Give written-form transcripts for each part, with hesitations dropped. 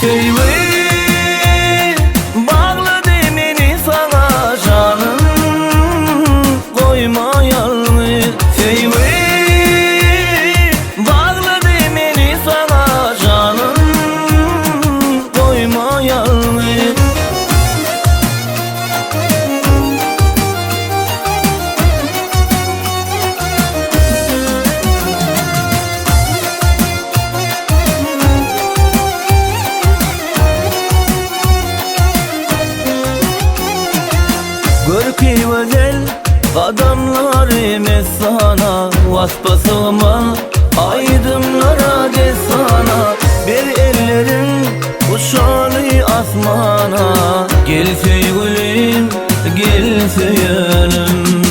Feyvi bağladı beni sana canım, koymayalım. Feyvi bağladı beni sana canım, koymayalım. Görki güzel adamlar emez sana, vaspasıma aydınlara gez sana. Bir ellerin uçanı asmana, gel sevgilim gel seyelim.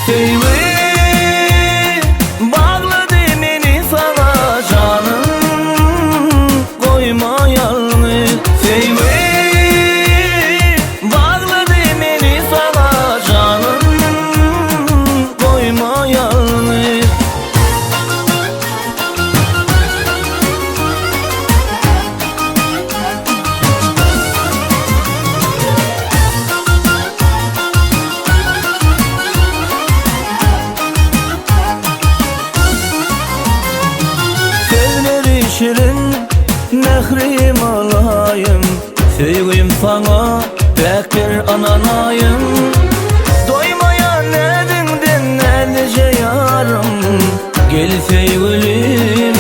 Feyvi bağladı beni sana canım, koymayalım. Feyvi şirin mehrim alayım, sevgim sana pek bir ananayım. Doymayan elinden elice yarım, gel sevgilim